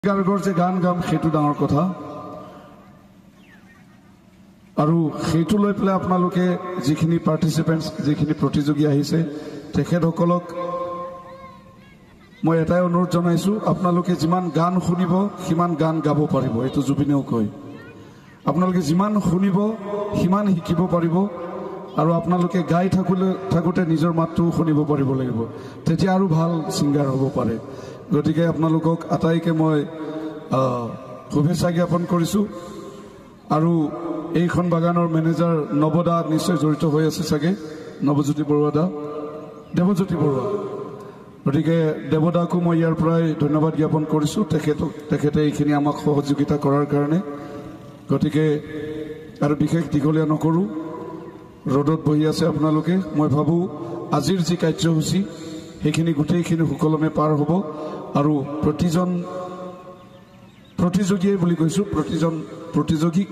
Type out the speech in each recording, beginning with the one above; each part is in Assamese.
গাৰ্গৰ যে গান গাম সেইটো ডাঙৰ কথা আৰু সেইটো লৈ পেলাই আপোনালোকে যিখিনি পাৰ্টিসিপেন্টস যিখিনি প্ৰতিযোগী আহিছে তেখেতসকলক মই এটাই অনুৰোধ জনাইছো আপোনালোকে যিমান গান শুনিব সিমান গান গাব পাৰিব এটো জুবিনেও কয় আপোনালোকে যিমান শুনিব সিমান শিকিব পাৰিব আৰু আপোনালোকে গাই থাকুতে নিজৰ মাতটো শুনিব পাৰিব লাগিব তেতিয়া আৰু ভাল সিঙ্গাৰ হ'ব পাৰে গতিকে আপোনালোকক আটাইকে মই শুভেচ্ছা জ্ঞাপন কৰিছো আৰু এইখন বাগানৰ মেনেজাৰ নবদা নিশ্চয় জড়িত হৈ আছে সাগে নবজ্যোতি বৰুৱা দেৱজ্যোতি বৰুৱা গতিকে দেৱদাকো মই ইয়াৰ পৰাই ধন্যবাদ জ্ঞাপন কৰিছো তেখেতে এইখিনি আমাক সহযোগিতা কৰাৰ কাৰণে গতিকে আৰু বিশেষ দীঘলীয়া নকৰো ৰ'দত বহি আছে আপোনালোকে মই ভাবো আজিৰ যি কাৰ্যসূচী সেইখিনি গোটেইখিনি সুকলমে পাৰ হ'ব আৰু প্ৰতিজন প্ৰতিযোগীয়ে বুলি কৈছো প্ৰতিজন প্ৰতিযোগীক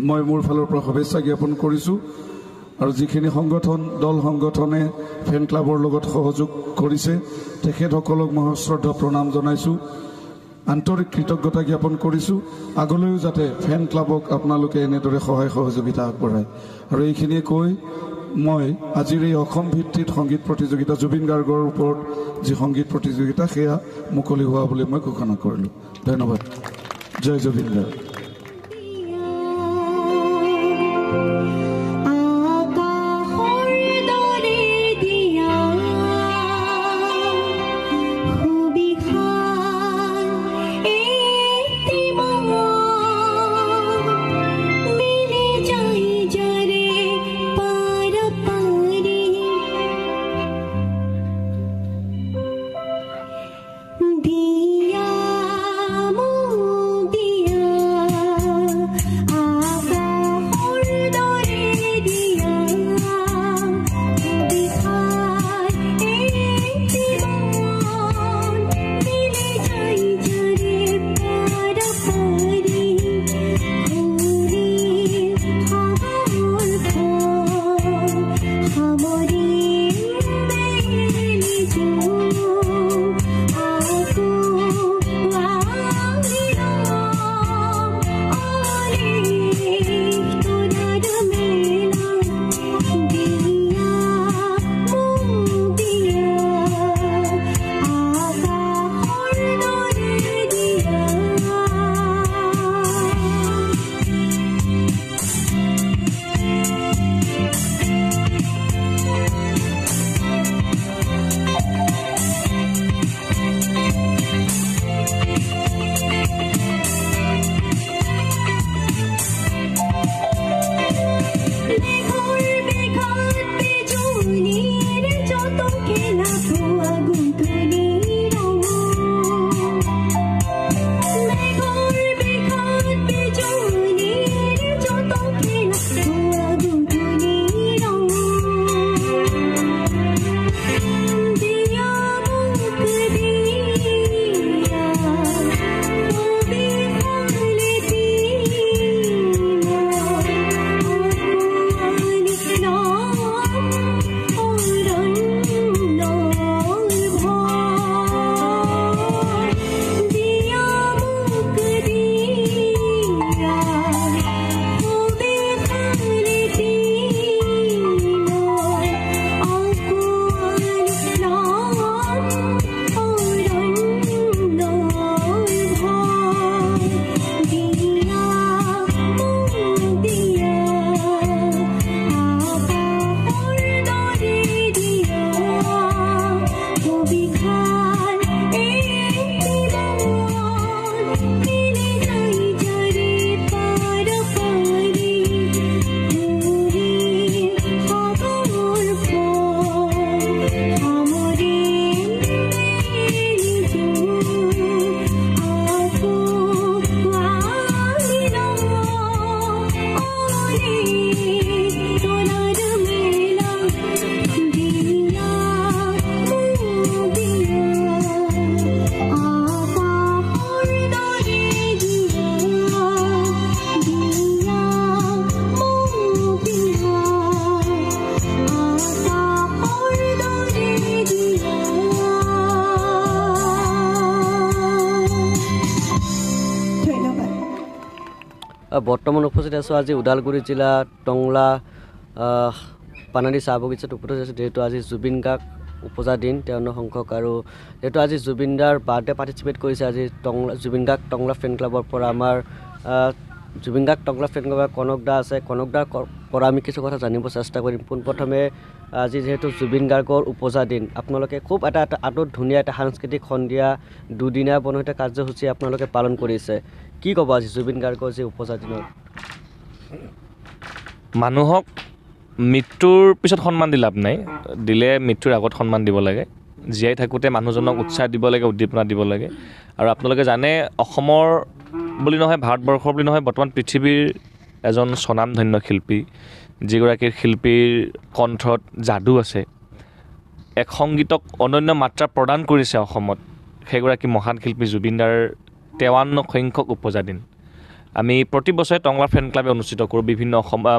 মই মোৰ ফালৰ পৰা শুভেচ্ছা জ্ঞাপন কৰিছো আৰু যিখিনি সংগঠন দল সংগঠনে ফেন ক্লাবৰ লগত সহযোগ কৰিছে তেখেতসকলক মই শ্ৰদ্ধা প্ৰণাম জনাইছো আন্তৰিক কৃতজ্ঞতা জ্ঞাপন কৰিছো আগলৈও যাতে ফেন ক্লাবক আপোনালোকে এনেদৰে সহায় সহযোগিতা আগবঢ়ায় আৰু এইখিনিয়ে কৈ মই আজিৰ এই অসম ভিত্তিত সংগীত প্ৰতিযোগিতা জুবিন গাৰ্গৰ ওপৰত যি সংগীত প্ৰতিযোগিতা সেয়া মুকলি হোৱা বুলি মই ঘোষণা কৰিলো ধন্যবাদ জয় জুবিন গাৰ্গ दिया বৰ্তমান উপস্থিত আছোঁ আজি ওদালগুৰি জিলা টংলা পানাৰী চাহ বাগিচাত উপস্থিত আছোঁ যিহেতু আজি জুবিন গাৰ্গ উপজা দিন 53 সংখ্যক আৰু যেহেতু আজি জুবিন দাৰ বাৰ্থডে পাৰ্টিচিপেট কৰিছে আজি জুবিন গাৰ্গ টংলা ফেন ক্লাবৰ পৰা আমাৰ জুবিন গাৰ্গ টংলা ফেন ক্লাবৰ কনক দা আছে কনক দাৰ পৰা আমি কিছু কথা জানিব চেষ্টা কৰিম পোনপ্ৰথমে আজি যেহেতু জুবিন গাৰ্গৰ উপজা দিন আপোনালোকে খুব এটা আটত ধুনীয়া এটা সাংস্কৃতিক সন্ধিয়া দুদিনীয়া বনহিতা কাৰ্যসূচী আপোনালোকে পালন কৰিছে কি ক'ব আজি জুবিন গাৰ্গৰ যি উপজা দিনত মানুহক মৃত্যুৰ পিছত সন্মান দি লাভ নাই দিলে মৃত্যুৰ আগত সন্মান দিব লাগে জীয়াই থাকোঁতে মানুহজনক উৎসাহ দিব লাগে উদ্দীপনা দিব লাগে আৰু আপোনালোকে জানে অসমৰ বুলি নহয় ভাৰতবৰ্ষৰ বুলি নহয় বৰ্তমান পৃথিৱীৰ এজন স্বনামধন্য শিল্পী যিগৰাকীৰ শিল্পীৰ কণ্ঠত যাদু আছে এক সংগীতক অনন্য মাত্ৰা প্ৰদান কৰিছে অসমত সেইগৰাকী মহান শিল্পী জুবিন দাৰ 53 সংখ্যক উপজা দিন আমি প্ৰতি বছৰে টংলা ফেন ক্লাবে অনুষ্ঠিত কৰোঁ বিভিন্ন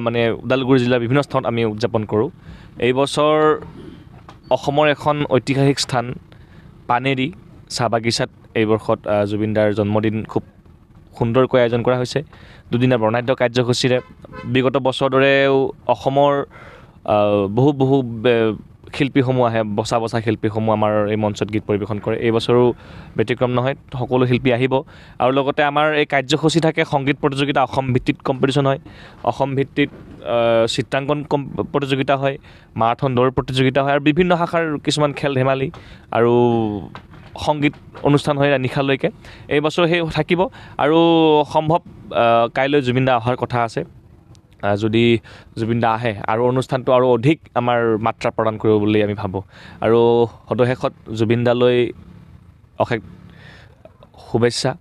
মানে ওদালগুৰি জিলাৰ বিভিন্ন স্থানত আমি উদযাপন কৰোঁ এই বছৰ অসমৰ এখন ঐতিহাসিক স্থান পানেৰী চাহ বাগিচাত এই বৰ্ষত জুবিন দাৰ জন্মদিন খুব সুন্দৰকৈ আয়োজন কৰা হৈছে দুদিনীয়া বৰ্ণাঢ্য কাৰ্যসূচীৰে বিগত বছৰৰ দৰেও অসমৰ বহু শিল্পীসমূহ আহে বচা শিল্পীসমূহ আমাৰ এই মঞ্চত গীত পৰিৱেশন কৰে এই বছৰো ব্যতিক্ৰম নহয় সকলো শিল্পী আহিব আৰু লগতে আমাৰ এই কাৰ্যসূচী থাকে সংগীত প্ৰতিযোগিতা অসম ভিত্তিত কম্পিটিশ্যন হয় অসম ভিত্তিত চিত্ৰাংকন প্ৰতিযোগিতা হয় মাৰাথন দৌৰ প্ৰতিযোগিতা হয় আৰু বিভিন্ন শাখাৰ কিছুমান খেল ধেমালি আৰু সংগীত অনুষ্ঠান হয় নিশালৈকে এই বছৰ সেই থাকিব আৰু সম্ভৱ কাইলৈ জুবিন দা অহাৰ কথা আছে যদি জুবিন দা আহে আৰু অনুষ্ঠানটো আৰু অধিক আমাৰ মাত্ৰা প্ৰদান কৰিব বুলি আমি ভাবোঁ আৰু সদশেষত জুবিন দালৈ অশেষ শুভেচ্ছা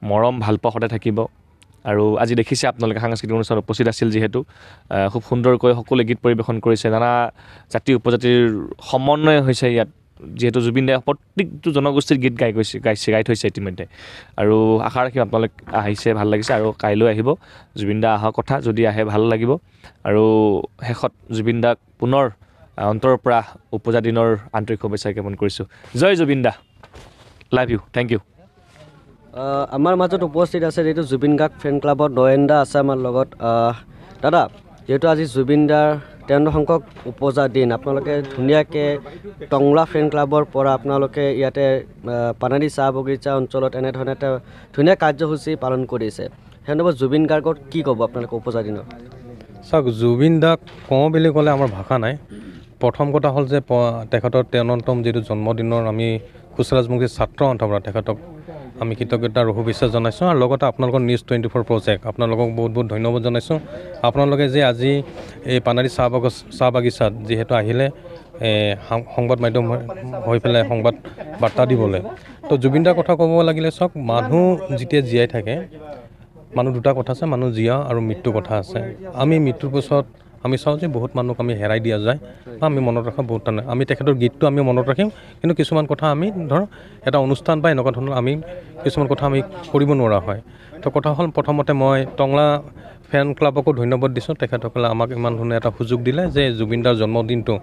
মৰম ভালপোৱা সদায় থাকিব আৰু আজি দেখিছে আপোনালোকে সাংস্কৃতিক অনুষ্ঠানত উপস্থিত আছিল যিহেতু খুব সুন্দৰকৈ সকলোৱে গীত পৰিৱেশন কৰিছে নানা জাতি উপজাতিৰ সমন্বয় হৈছে ইয়াত যিহেতু জুবিন দাই প্ৰত্যেকটো জনগোষ্ঠীৰ গীত গাই থৈছে ইতিমধ্যে আৰু আশা ৰাখিম আপোনালোক আহিছে ভাল লাগিছে আৰু কাইলৈ আহিব জুবিন দা অহাৰ কথা যদি আহে ভাল লাগিব আৰু শেষত জুবিন দাক পুনৰ অন্তৰৰ পৰা উপজা দিনৰ আন্তৰিক শুভেচ্ছা জ্ঞাপন কৰিছোঁ জয় জুবিন দা লাভ ইউ থেংক ইউ আমাৰ মাজত উপস্থিত আছে যিহেতু জুবিন গাৰ্গ ফেন ক্লাবৰ নয়ন দা আছে আমাৰ লগত দাদা যেহেতু আজি জুবিন দাৰ 53 সংখ্যক উপজা দিন আপোনালোকে ধুনীয়াকৈ টংলা ফেন ক্লাবৰ পৰা আপোনালোকে ইয়াতে পানাৰী চাহ বাগিচা অঞ্চলত এনেধৰণে এটা ধুনীয়া কাৰ্যসূচী পালন কৰিছে সেনেকুৱা জুবিন গাৰ্গত কি ক'ব আপোনালোকে উপজা দিনত চাওক জুবিন দাক কওঁ বুলি ক'লে আমাৰ ভাষা নাই প্ৰথম কথা হ'ল যে তেখেতৰ 53তম যিটো জন্মদিনৰ আমি কুচৰাজমুখী ছাত্ৰ সন্থাৰ পৰা তেখেতক আমি কৃতজ্ঞতা আৰু শুভেচ্ছা জনাইছোঁ আৰু লগতে আপোনালোকৰ নিউজ 24 প্ৰজেক্ট আপোনালোকক বহুত ধন্যবাদ জনাইছোঁ আপোনালোকে যে আজি এই পানাৰী চাহ বাগিচাত যিহেতু আহিলে সংবাদ মাধ্যম হৈ পেলাই সংবাদ বাৰ্তা দিবলৈ তো জুবিন দাৰ কথা ক'ব লাগিলে চাওক মানুহ যেতিয়া জীয়াই থাকে মানুহ দুটা কথা আছে মানুহ জীয়া আৰু মৃত্যু কথা আছে আমি মৃত্যুৰ পিছত আমি চাওঁ যে বহুত মানুহক আমি হেৰাই দিয়া যায় বা আমি মনত ৰখা বহুত নাই আমি তেখেতৰ গীতটো আমি মনত ৰাখিম কিন্তু কিছুমান কথা আমি ধৰক এটা অনুষ্ঠান বা এনেকুৱা ধৰণৰ আমি কিছুমান কথা আমি কৰিব নোৱাৰা হয় তো কথা হ'ল প্ৰথমতে মই টংলা ফেন ক্লাবকো ধন্যবাদ দিছোঁ তেখেতসকলে আমাক ইমান ধুনীয়া এটা সুযোগ দিলে যে জুবিন দাৰ জন্মদিনটো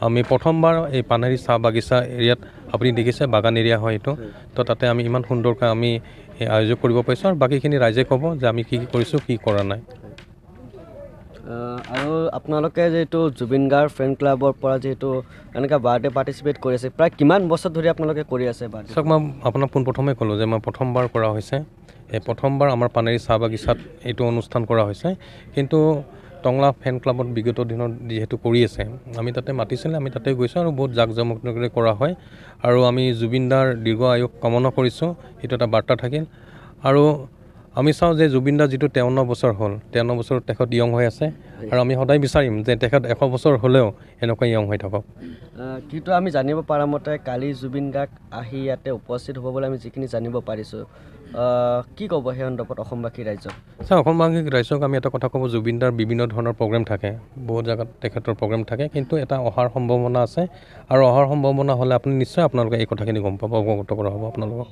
আমি প্ৰথমবাৰ এই পানাৰী চাহ বাগিচা এৰিয়াত আপুনি দেখিছে বাগান এৰিয়া হয় এইটো তো তাতে আমি ইমান সুন্দৰকৈ আমি আয়োজন কৰিব পাৰিছোঁ আৰু বাকীখিনি ৰাইজে ক'ব যে আমি কি কৰিছোঁ কি কৰা নাই আৰু আপোনালোকে যিহেতু জুবিন গাৰ্গ ফেন ক্লাবৰ পৰা যিহেতু এনেকৈ বাৰ্থডে পাৰ্টিচিপেট কৰি আছে প্ৰায় কিমান বছৰ ধৰি আপোনালোকে কৰি আছে বাৰ্থডে চাওক মই আপোনাক পোনপ্ৰথমে ক'লোঁ যে মই প্ৰথমবাৰ কৰা হৈছে এই প্ৰথমবাৰ আমাৰ পানেৰী চাহ বাগিচাত এইটো অনুষ্ঠান কৰা হৈছে কিন্তু টংলা ফেন ক্লাবত বিগত দিনত যিহেতু কৰি আছে আমি তাতে মাতিছিলে আমি তাতে গৈছোঁ আৰু বহুত জাক জমকৰে কৰা হয় আৰু আমি জুবিন দাৰ দীৰ্ঘ আয়ু কামনা কৰিছোঁ এইটো এটা বাৰ্তা থাকিল আৰু আমি চাওঁ যে জুবিন দা যিটো 53 বছৰ হ'ল 53 বছৰ তেখেত য়ং হৈ আছে আৰু আমি সদায় বিচাৰিম যে তেখেত 100 বছৰ হ'লেও এনেকুৱা য়ং হৈ থাকক কিন্তু আমি জানিব পৰা মতে কালি জুবিন গাৰ্গ আহি ইয়াতে উপস্থিত হ'ব বুলি আমি যিখিনি জানিব পাৰিছোঁ কি ক'ব সেই সন্দৰ্ভত অসমবাসী ৰাইজক চাওক অসমবাসী ৰাইজক আমি এটা কথা ক'ব জুবিন দাৰ বিভিন্ন ধৰণৰ প্ৰগ্ৰেম থাকে বহুত জেগাত তেখেতৰ প্ৰগ্ৰেম থাকে কিন্তু এটা অহাৰ সম্ভাৱনা আছে আৰু অহাৰ সম্ভাৱনা হ'লে আপুনি নিশ্চয় আপোনালোকে এই কথাখিনি গম পাব অৱগত কৰা হ'ব আপোনালোকক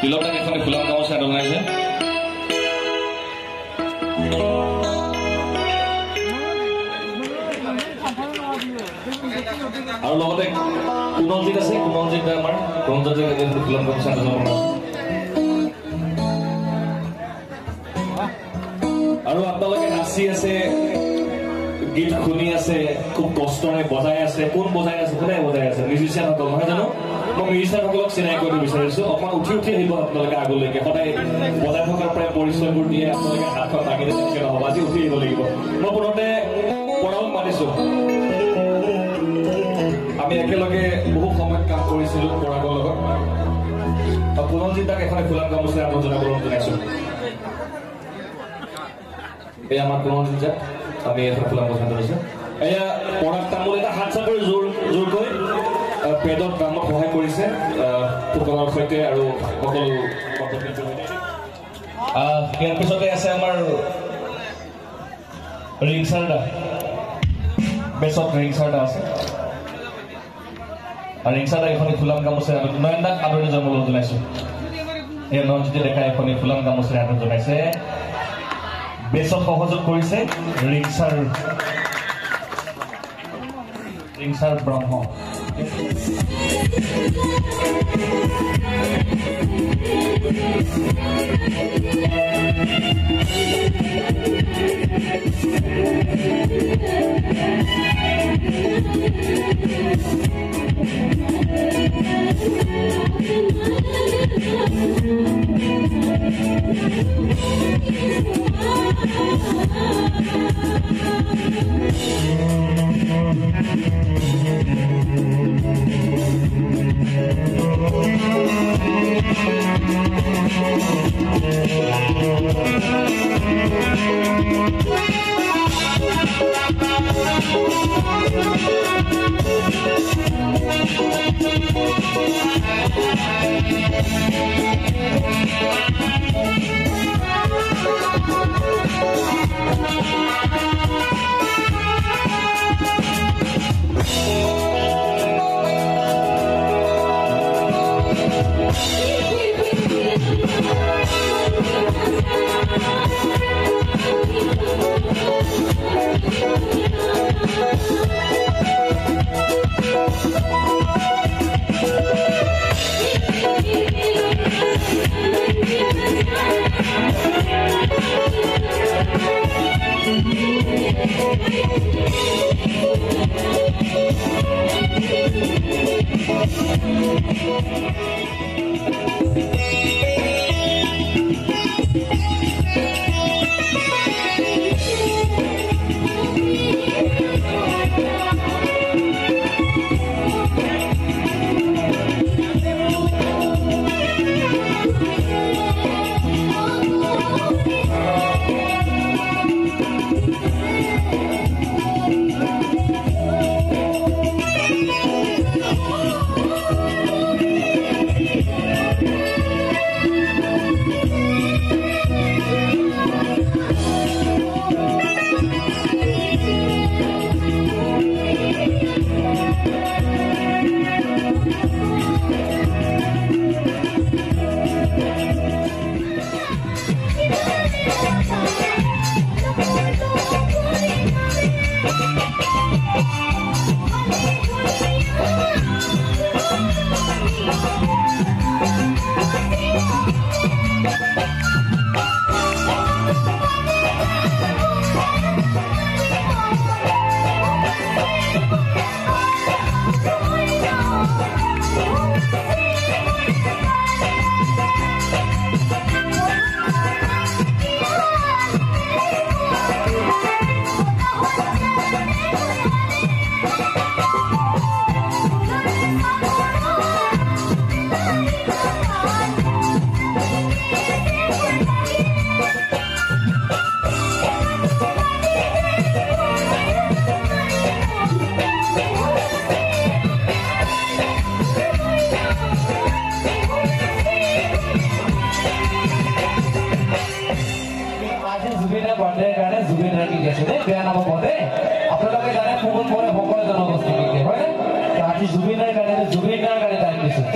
তিলকদাক এখনে ফুলাম গামোচা জনাইছে আৰু লগতে কুণলজিৎ আছে কুণলজিৎ আমাৰ কুণলজিৎ ফুলাম গামোচা জনাব আৰু আপোনালোকে নাচি আছে গীত শুনি আছে খুব কষ্টৰে বজাই আছে কোন বজাই আছে কোনে বজাই আছে মিউজিচিয়ানসকল নহয় জানো মই মিউজিচিয়ানসকলক চিনাই কৰিব বিচাৰিছো অকণমান উঠি উঠি আহিব আপোনালোকে আগলৈকে সদায় বজাই থকাৰ পৰাই পৰিচয়বোৰ দিয়ে আপোনালোকে হাতখন দাঙি তেনেকৈ নহ'ব আজি উঠি আহিব লাগিব মই পুনতে পঢ়াও মানিছো আমি একেলগে বহু সময়ত কাম কৰিছিলো পৰাগৰ লগত কুণলজিৎ এখন ফুলাম গামোচা আৱৰ্জনা গ্ৰহণ জনাইছো এই আমাৰ কুণলজিৎ আমি এখন ফুলাম গামোচা ধৰিছো এয়া পঢ়াক তামোল এটা হাত চাপৰি জোৰকৈ পেডত কামত সহায় কৰিছে ফুকনৰ সৈতে আৰু সকলো ইয়াৰ পিছতে আছে আমাৰ ৰিংচাৰদা বেছত ৰিংচাৰদা আছে আৰু ৰিংচাৰদা এখন ফুলাম গামোচা নয়নদাক আদৰণি জনাবলৈ জনাইছো এই নয়নজ্যোতি ডেকাই এখন ফুলাম গামোচা আদৰণি জনাইছে বেছত সহযোগ কৰিছে ৰিংচাৰ ব্ৰহ্ম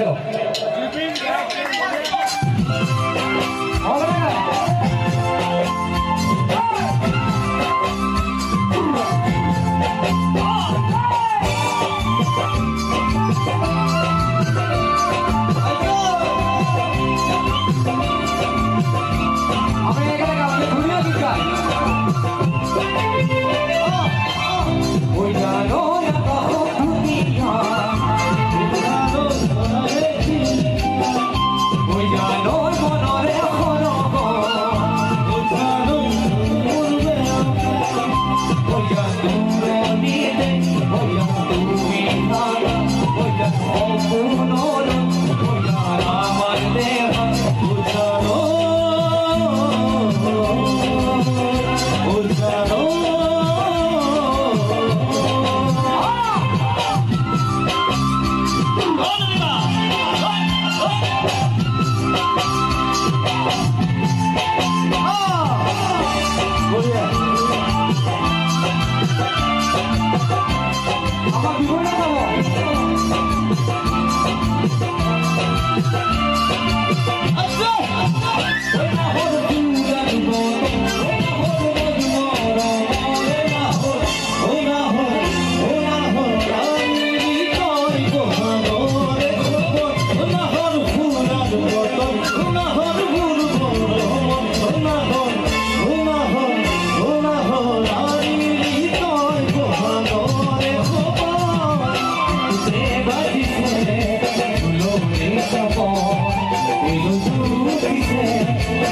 খেলো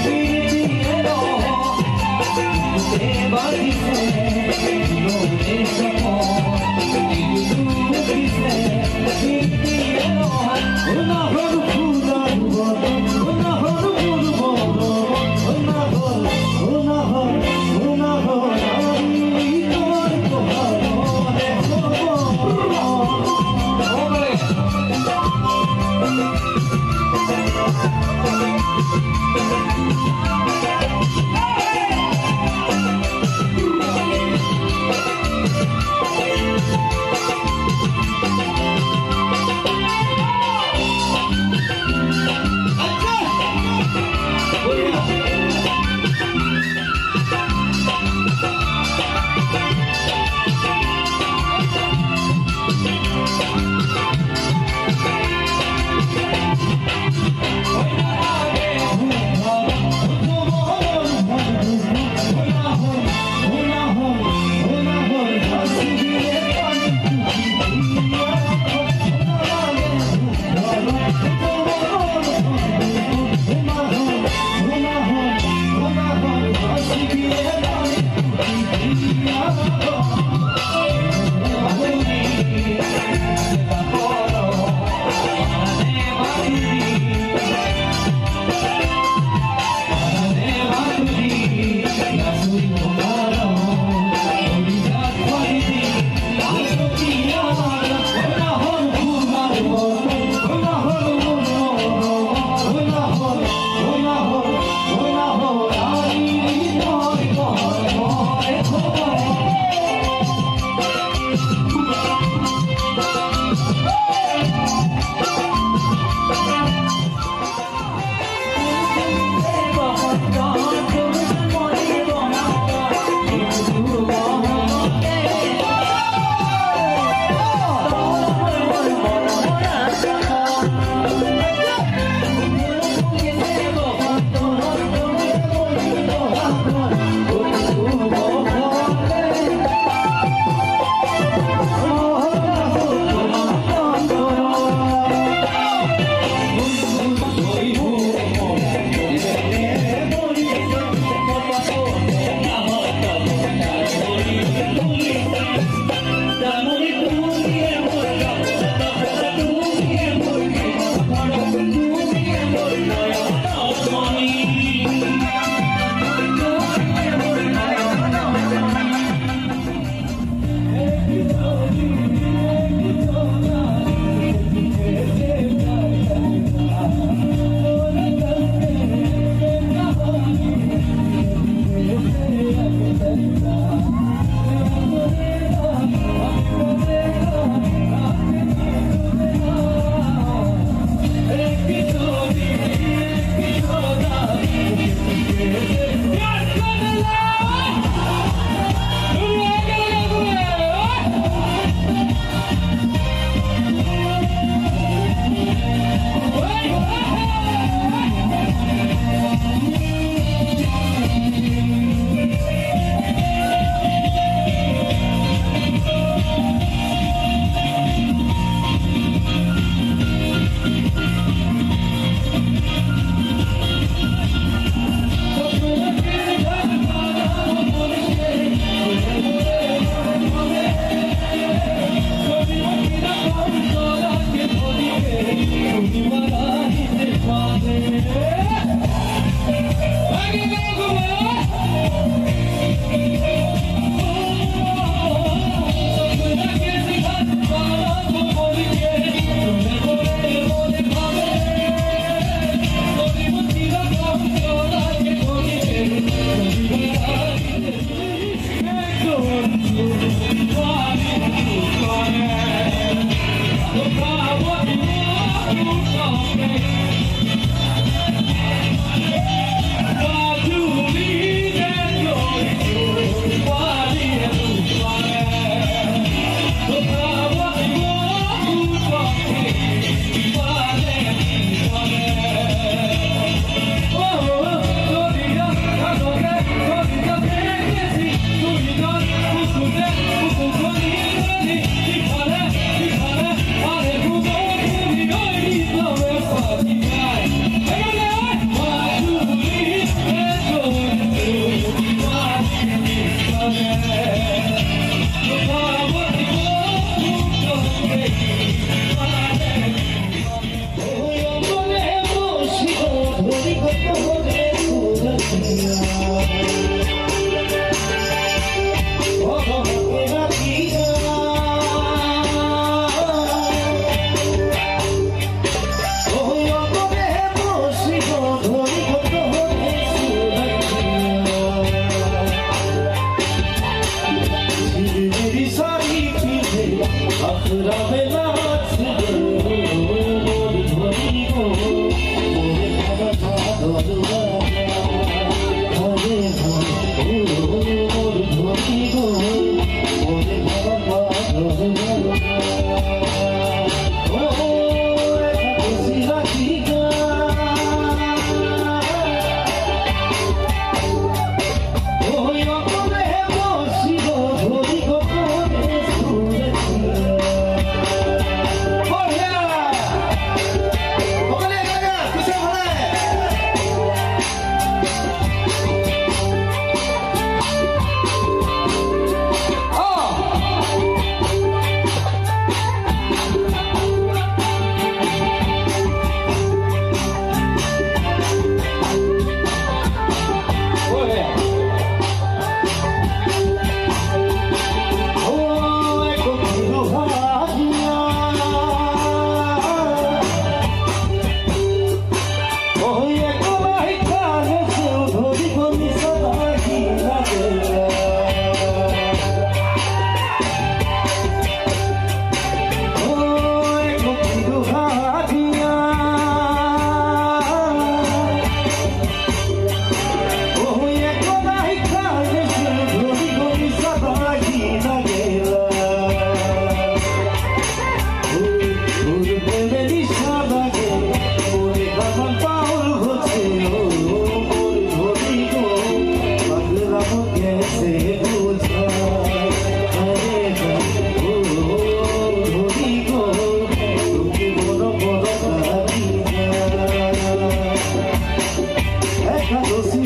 Thank you.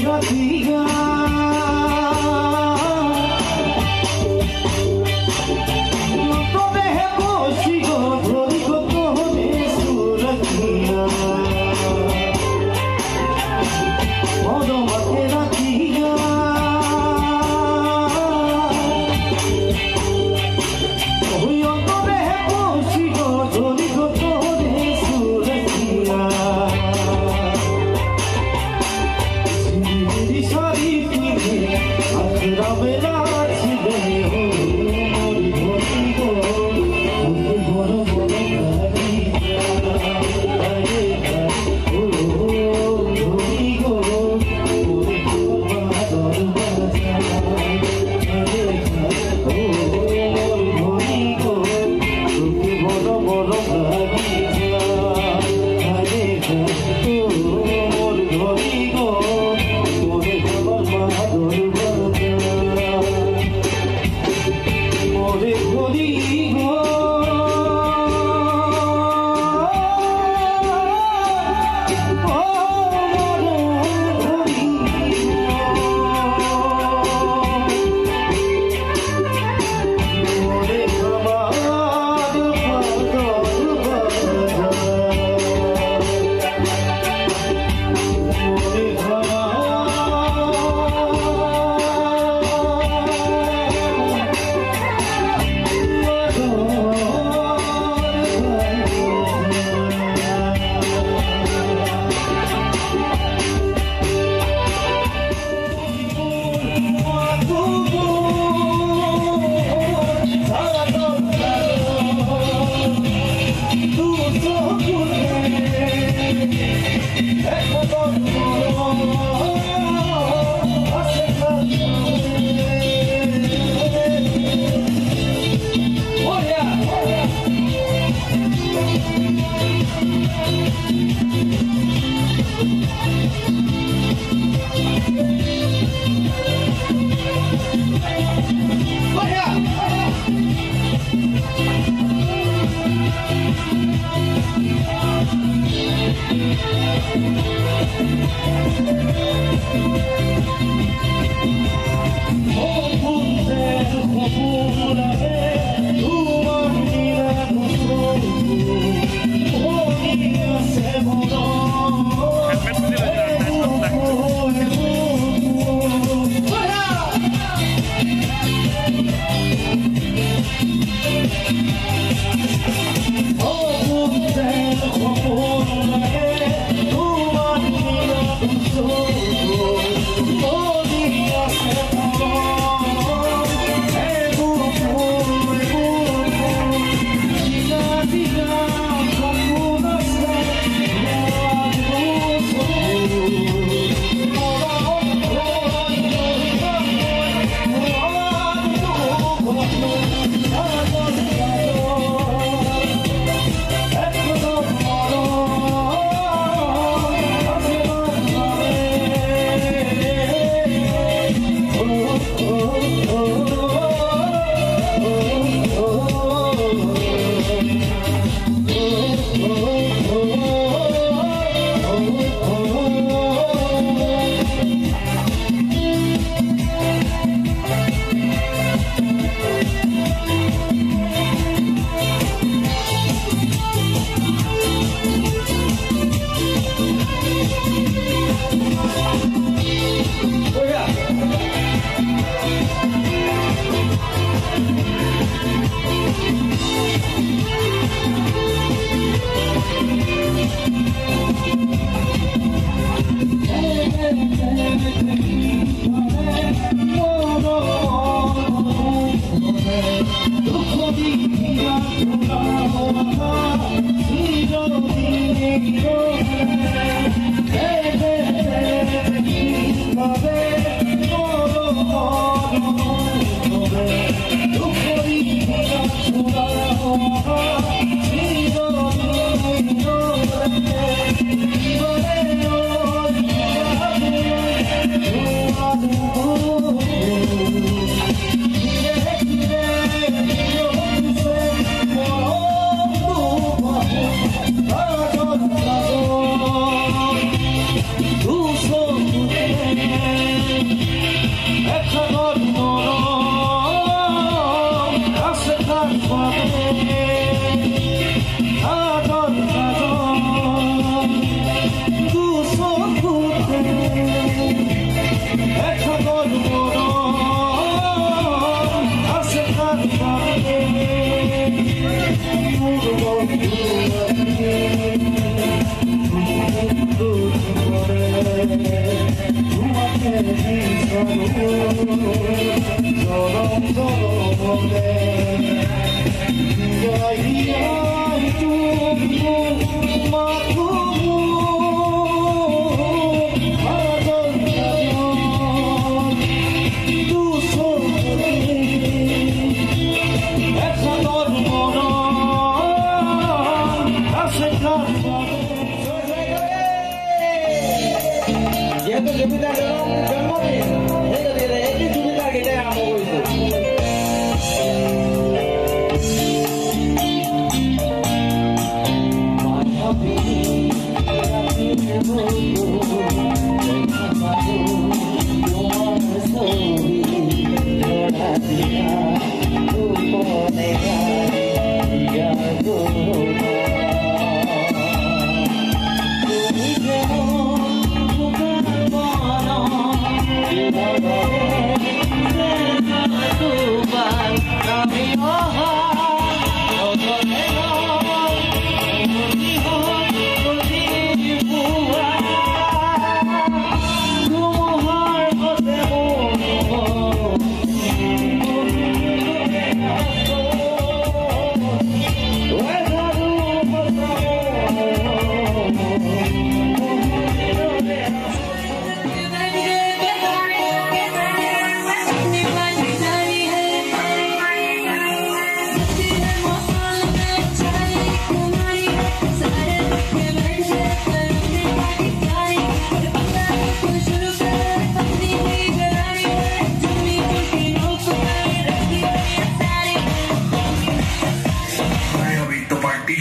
Rame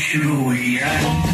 शुरू हुई है।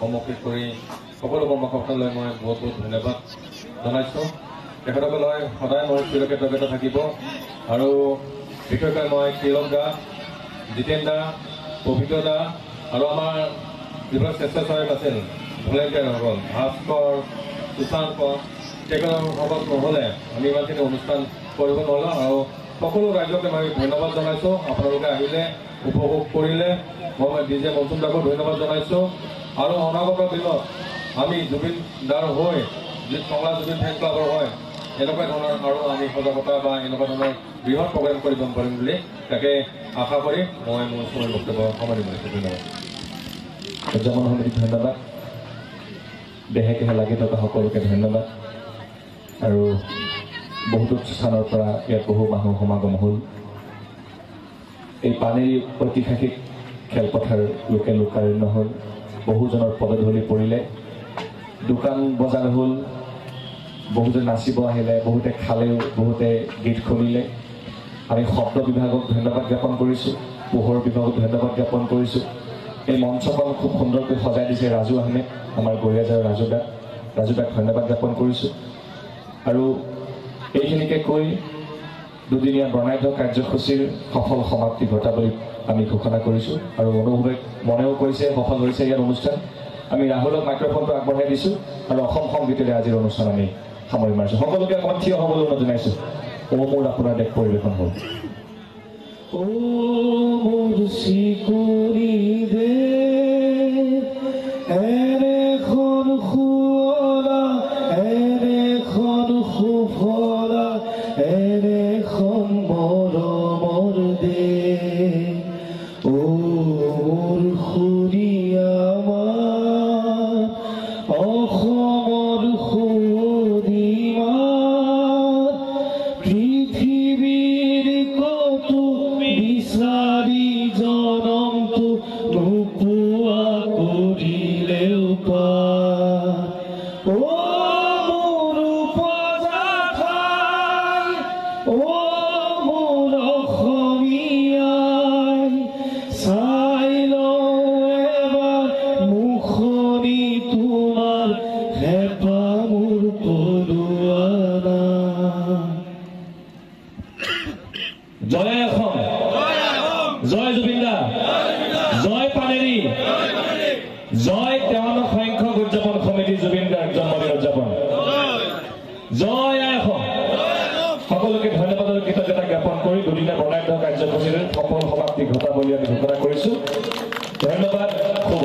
সমৰ্পিত কৰি সকলো কৰ্মকৰ্তালৈ মই বহুত বহুত ধন্যবাদ জনাইছোঁ। তেখেতসকললৈ সদায় মোৰ কৃতজ্ঞতা থাকিব। আৰু বিশেষকৈ মই কিৰণ দা, জিতেন দা, পবিত্ৰ দা আৰু আমাৰ যিবিলাক স্বেচ্ছাসেৱক আছিল ভলেণ্টিয়াৰসকল, ভাস্কৰ, সুশান্ত, তেখেতসকল নহ'লে আমি ইমানখিনি অনুষ্ঠান কৰিব নোৱাৰোঁ। আৰু সকলো ৰাইজকে মই ধন্যবাদ জনাইছোঁ। আপোনালোকে আহিলে, উপভোগ কৰিলে। মই ডিজে মৌচুমদাকো ধন্যবাদ জনাইছোঁ। আৰু অনাগত দিনত আমি জুবিন দাৰ হৈ যি টংলা জুবিন ফেন ক্লাবৰ হয় এনেকুৱা ধৰণৰ আৰু আমি সজাগতা বা এনেকুৱা ধৰণৰ বৃহৎ প্ৰগ্ৰেম কৰিব পাৰিম বুলি তাকে আশা কৰি মই মোৰ সময় বক্তব্য সামৰণি মাৰিছোঁ। ধন্যবাদ। উদযাপন সমিতিক ধন্যবাদ, দেহে কেহে লাগি থকা সকলোকে ধন্যবাদ। আৰু বহুতো স্থানৰ পৰা ইয়াত বহু মানুহ সমাগম হ'ল। এই পানেৰী ঐতিহাসিক খেলপথাৰ লোকে লোকাৰণ্য হ'ল, বহুজনৰ পদধূলি পৰিলে, দোকান বজাৰ হ'ল, বহুতে নাচিব আহিলে, বহুতে খালেও, বহুতে গীত শুনিলে। আমি শব্দ বিভাগক ধন্যবাদ জ্ঞাপন কৰিছোঁ, পোহৰ বিভাগক ধন্যবাদ জ্ঞাপন কৰিছোঁ। এই মঞ্চখন খুব সুন্দৰকৈ সজাই দিছে ৰাজু আহমেদ, আমাৰ গৰিয়াজাৰ ৰাজুদাক ধন্যবাদ জ্ঞাপন কৰিছোঁ। আৰু এইখিনিকে কৈ দুদিনীয়া বৰ্ণাঢ্য কাৰ্যসূচীৰ সফল সমাপ্তি ঘটা বুলি আমি ঘোষণা কৰিছোঁ। আৰু অনুভৱে মনেও কৈছে সফল হৈছে ইয়াৰ অনুষ্ঠান। আমি ৰাহুলক মাইক্ৰফোনটো আগবঢ়াই দিছোঁ আৰু অসম সংগীতেৰে আজিৰ অনুষ্ঠান আমি সামৰি মাৰিছোঁ। সকলোকে অকণমান থিয় হ'বলৈ অনুৰোধ জনাইছোঁ। মোৰ আপোনাৰ দেশ পৰিৱেশন হ'ল। জয় অসম, জয় জুবিন দা, জয় পানেৰী, জয় 53 সংখ্যক উদযাপন সমিতি জুবিন দাৰ জন্মদিন উদযাপন, জয় অসম। সকলোকে ধন্যবাদ আৰু কৃতজ্ঞতা জ্ঞাপন কৰি দুদিনীয়া বৰ্ণাঢ্য কাৰ্যসূচীৰ সফল সমাপ্তি ঘটা বুলি আমি ঘোষণা কৰিছোঁ। ধন্যবাদ। শুভ